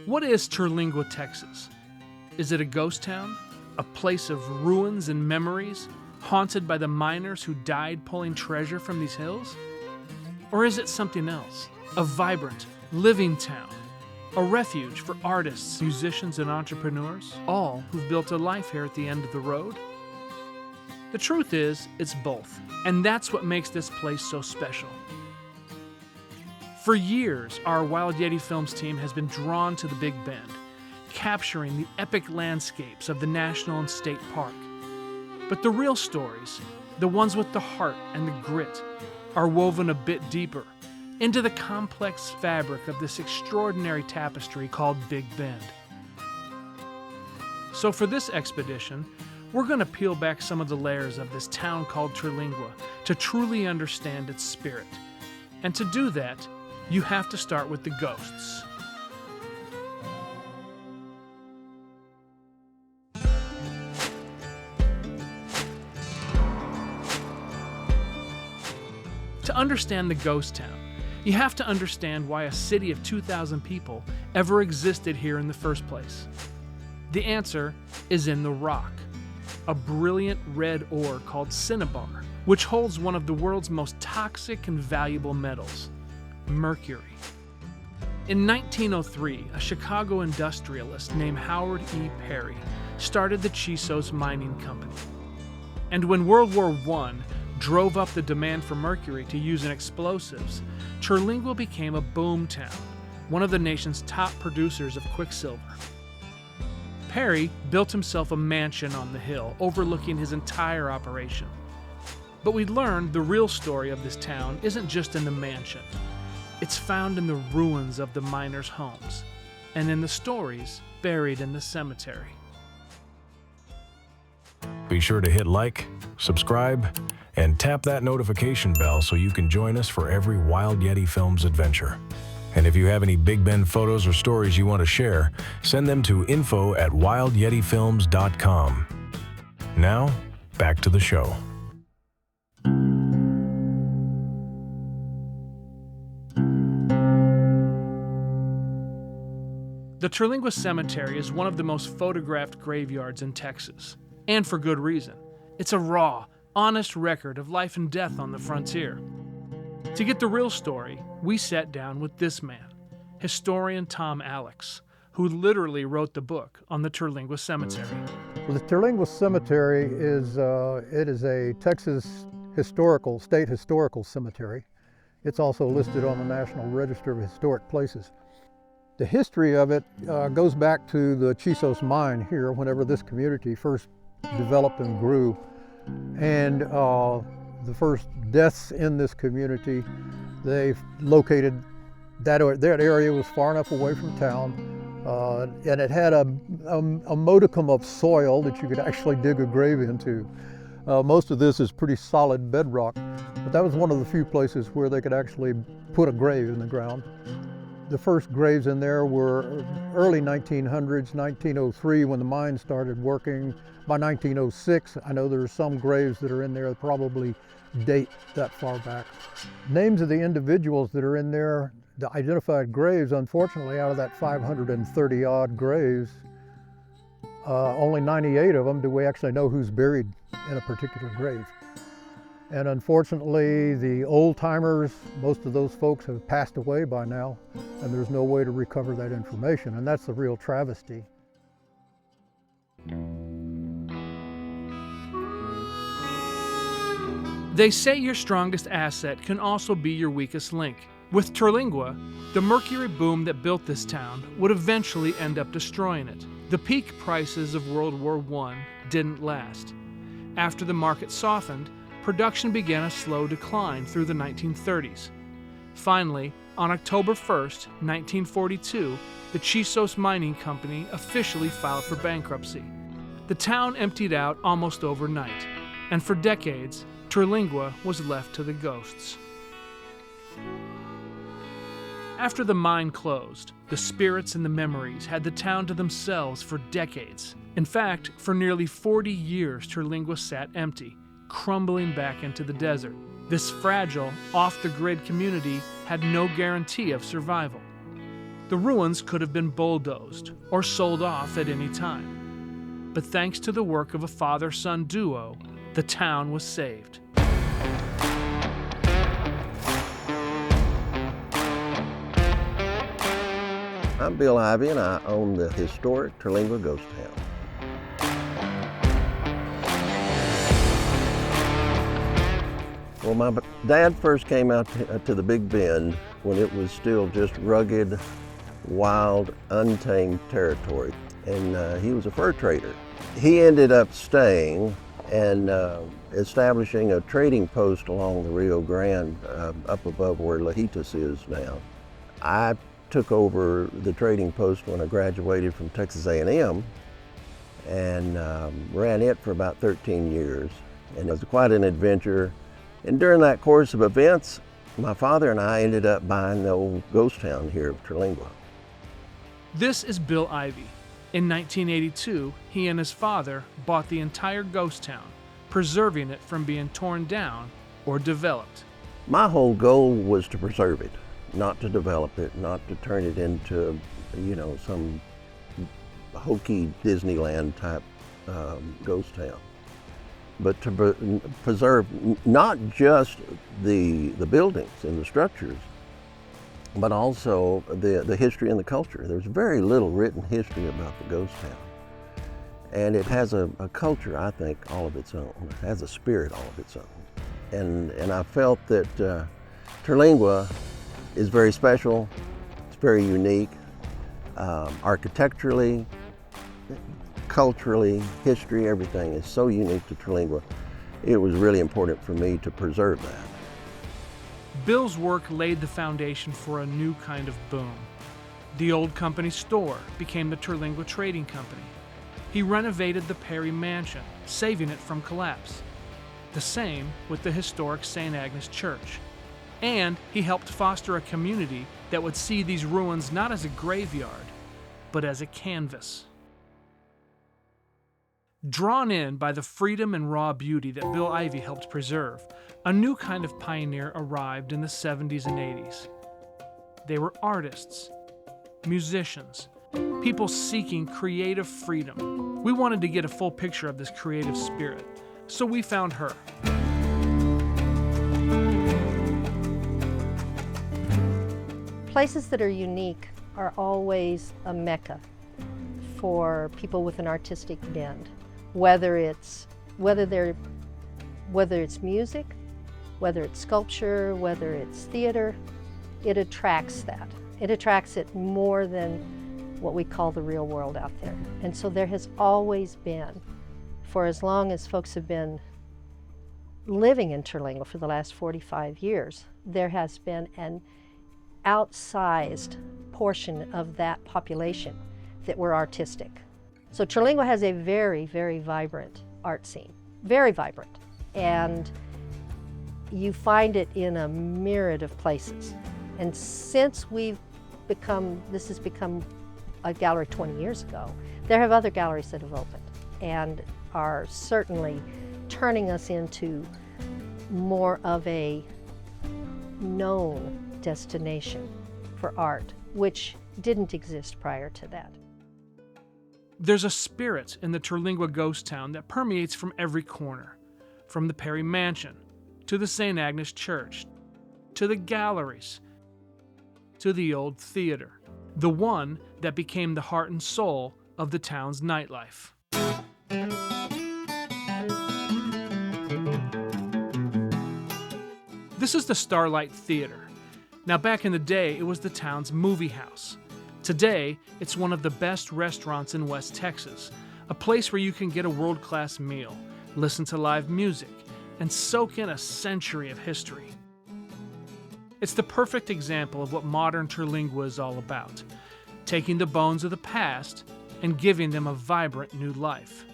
What is Terlingua, Texas? Is it a ghost town? A place of ruins and memories, haunted by the miners who died pulling treasure from these hills? Or is it something else? A vibrant, living town? A refuge for artists, musicians, and entrepreneurs, all who've built a life here at the end of the road? The truth is, it's both, and that's what makes this place so special. For years, our Wild Yeti Films team has been drawn to the Big Bend, capturing the epic landscapes of the national and state park. But the real stories, the ones with the heart and the grit, are woven a bit deeper into the complex fabric of this extraordinary tapestry called Big Bend. So for this expedition, we're going to peel back some of the layers of this town called Terlingua to truly understand its spirit. And to do that, you have to start with the ghosts. To understand the ghost town, you have to understand why a city of 2,000 people ever existed here in the first place. The answer is in the rock, a brilliant red ore called cinnabar, which holds one of the world's most toxic and valuable metals, Mercury. In 1903, a Chicago industrialist named Howard E. Perry started the Chisos Mining Company. And when World War I drove up the demand for mercury to use in explosives, Terlingua became a boom town, one of the nation's top producers of quicksilver. Perry built himself a mansion on the hill, overlooking his entire operation. But we learned the real story of this town isn't just in the mansion. It's found in the ruins of the miners' homes, and in the stories buried in the cemetery. Be sure to hit like, subscribe, and tap that notification bell so you can join us for every Wild Yeti Films adventure. And if you have any Big Bend photos or stories you want to share, send them to info@WildYetiFilms.com. Now, back to the show. The Terlingua Cemetery is one of the most photographed graveyards in Texas, and for good reason. It's a raw, honest record of life and death on the frontier. To get the real story, we sat down with this man, historian Tom Alex, who literally wrote the book on the Terlingua Cemetery. Well, the Terlingua Cemetery is a Texas state historical cemetery. It's also listed on the National Register of Historic Places. The history of it goes back to the Chisos Mine here, whenever this community first developed and grew. And the first deaths in this community, they located that area was far enough away from town, and it had a modicum of soil that you could actually dig a grave into. Most of this is pretty solid bedrock, but that was one of the few places where they could actually put a grave in the ground. The first graves in there were early 1900s, 1903 when the mine started working. By 1906, I know there are some graves that are in there that probably date that far back. Names of the individuals that are in there, the identified graves, unfortunately, out of that 530 odd graves, only 98 of them do we actually know who's buried in a particular grave. And unfortunately, the old timers, most of those folks have passed away by now, and there's no way to recover that information, and that's the real travesty. They say your strongest asset can also be your weakest link. With Terlingua, the Mercury boom that built this town would eventually end up destroying it. The peak prices of World War I didn't last. After the market softened, production began a slow decline through the 1930s. Finally, on October 1st, 1942, the Chisos Mining Company officially filed for bankruptcy. The town emptied out almost overnight, and for decades, Terlingua was left to the ghosts. After the mine closed, the spirits and the memories had the town to themselves for decades. In fact, for nearly 40 years, Terlingua sat empty, crumbling back into the desert. This fragile, off-the-grid community had no guarantee of survival. The ruins could have been bulldozed or sold off at any time. But thanks to the work of a father-son duo, the town was saved. I'm Bill Ivey, and I own the historic Terlingua Ghost Town. Well, my dad first came out to the Big Bend when it was still just rugged, wild, untamed territory, and he was a fur trader. He ended up staying and establishing a trading post along the Rio Grande up above where Lajitas is now. I took over the trading post when I graduated from Texas A&M and ran it for about 13 years, and it was quite an adventure. And during that course of events, my father and I ended up buying the old ghost town here of Terlingua. This is Bill Ivey. In 1982, he and his father bought the entire ghost town, preserving it from being torn down or developed. My whole goal was to preserve it, not to develop it, not to turn it into, some hokey Disneyland type ghost town, but to preserve not just the buildings and the structures, but also the history and the culture. There's very little written history about the ghost town. And it has a culture, I think, all of its own. It has a spirit all of its own. And I felt that Terlingua is very special, it's very unique, architecturally, culturally, history, everything is so unique to Terlingua. It was really important for me to preserve that. Bill's work laid the foundation for a new kind of boom. The old company store became the Terlingua Trading Company. He renovated the Perry Mansion, saving it from collapse. The same with the historic St. Agnes Church. And he helped foster a community that would see these ruins not as a graveyard, but as a canvas. Drawn in by the freedom and raw beauty that Bill Ivey helped preserve, a new kind of pioneer arrived in the 70s and 80s. They were artists, musicians, people seeking creative freedom. We wanted to get a full picture of this creative spirit, so we found her. Places that are unique are always a mecca for people with an artistic bent. Whether it's music, whether it's sculpture, whether it's theater, it attracts that. It attracts it more than what we call the real world out there. And so there has always been, for as long as folks have been living in Terlingua for the last 45 years, there has been an outsized portion of that population that were artistic. So Terlingua has a very, very vibrant art scene, very vibrant. And you find it in a myriad of places. And since this has become a gallery 20 years ago, there have other galleries that have opened and are certainly turning us into more of a known destination for art, which didn't exist prior to that. There's a spirit in the Terlingua Ghost Town that permeates from every corner, from the Perry Mansion, to the St. Agnes Church, to the galleries, to the old theater, the one that became the heart and soul of the town's nightlife. This is the Starlight Theater. Now, back in the day, it was the town's movie house. Today, it's one of the best restaurants in West Texas, a place where you can get a world-class meal, listen to live music, and soak in a century of history. It's the perfect example of what modern Terlingua is all about, taking the bones of the past and giving them a vibrant new life.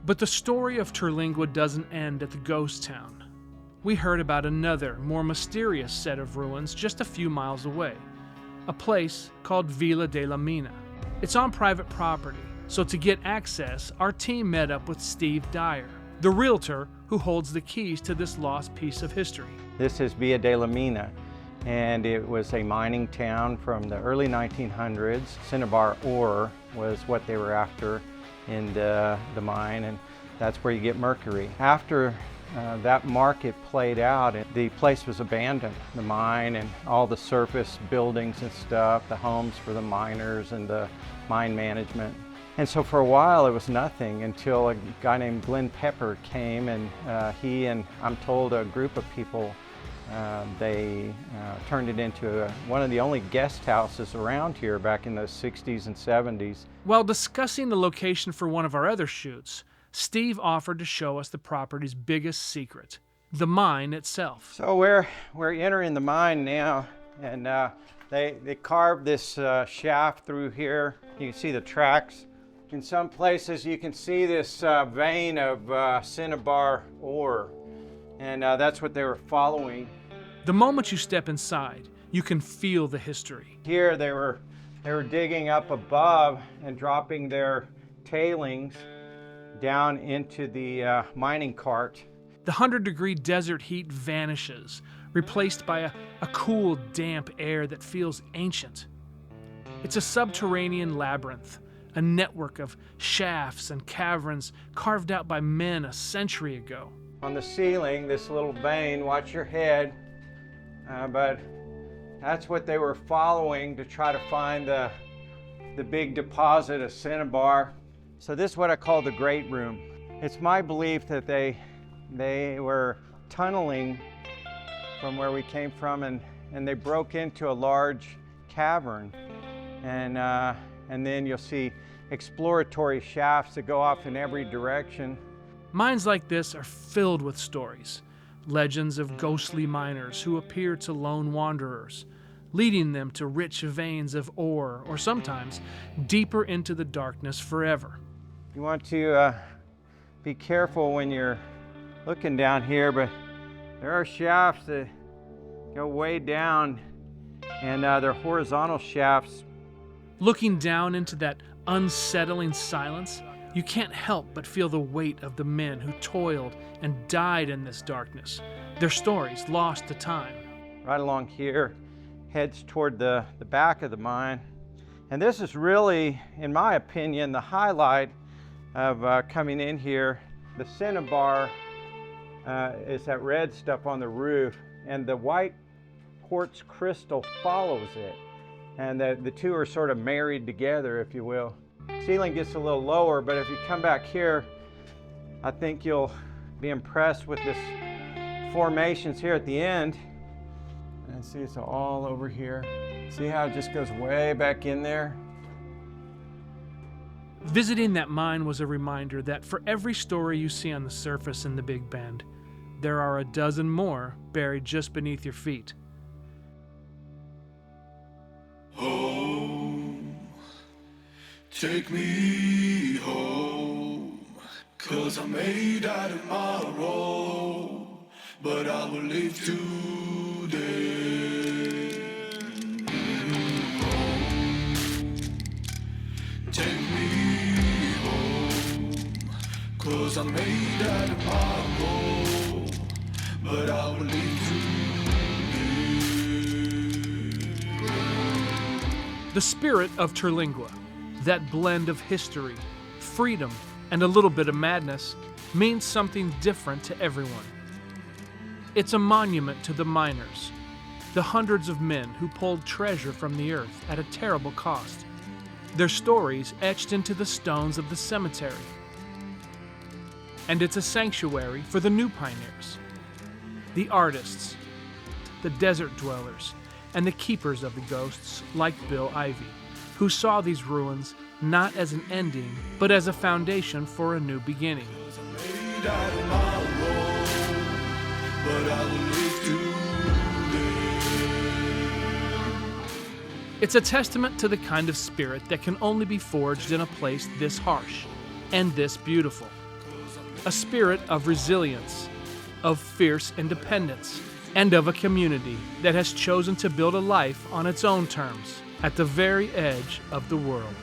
But the story of Terlingua doesn't end at the ghost town. We heard about another, more mysterious set of ruins just a few miles away, a place called Villa de la Mina. It's on private property, so to get access, our team met up with Steve Dyer, the realtor who holds the keys to this lost piece of history. This is Villa de la Mina, and it was a mining town from the early 1900s. Cinnabar ore was what they were after in the mine, and that's where you get mercury. After that market played out, the place was abandoned, the mine and all the surface buildings and stuff, the homes for the miners and the mine management. And so for a while it was nothing until a guy named Glenn Pepper came, and he and, I'm told, a group of people, they turned it into one of the only guest houses around here back in the 60s and 70s. While discussing the location for one of our other shoots, Steve offered to show us the property's biggest secret, the mine itself. So we're entering the mine now, and they carved this shaft through here. You can see the tracks. In some places you can see this vein of cinnabar ore, and that's what they were following. The moment you step inside, you can feel the history. Here they were digging up above and dropping their tailings down into the mining cart. The 100-degree desert heat vanishes, replaced by a cool, damp air that feels ancient. It's a subterranean labyrinth, a network of shafts and caverns carved out by men a century ago. On the ceiling, this little vein, watch your head, but that's what they were following to try to find the big deposit of cinnabar. So this is what I call the Great Room. It's my belief that they were tunneling from where we came from, and they broke into a large cavern, and then you'll see exploratory shafts that go off in every direction. Mines like this are filled with stories, legends of ghostly miners who appear to lone wanderers, leading them to rich veins of ore, or sometimes deeper into the darkness forever. You want to be careful when you're looking down here, but there are shafts that go way down, and they're horizontal shafts. Looking down into that unsettling silence, you can't help but feel the weight of the men who toiled and died in this darkness, their stories lost to time. Right along here heads toward the back of the mine, and this is really, in my opinion, the highlight of coming in here. The cinnabar is that red stuff on the roof, and the white quartz crystal follows it, and the two are sort of married together, if you will. Ceiling gets a little lower, but if you come back here, I think you'll be impressed with this formations here at the end. And see, it's all over here. See how it just goes way back in there? Visiting that mine was a reminder that for every story you see on the surface in the Big Bend, there are a dozen more buried just beneath your feet. Home, take me home, 'cause I may die tomorrow, but I will live today. Home, take me home, 'cause I may die tomorrow, but I will live today. The Spirit of Terlingua, that blend of history, freedom, and a little bit of madness, means something different to everyone. It's a monument to the miners, the hundreds of men who pulled treasure from the earth at a terrible cost, their stories etched into the stones of the cemetery. And it's a sanctuary for the new pioneers, the artists, the desert dwellers, and the keepers of the ghosts like Bill Ivey, who saw these ruins not as an ending, but as a foundation for a new beginning. It's a testament to the kind of spirit that can only be forged in a place this harsh and this beautiful. A spirit of resilience, of fierce independence, and of a community that has chosen to build a life on its own terms at the very edge of the world.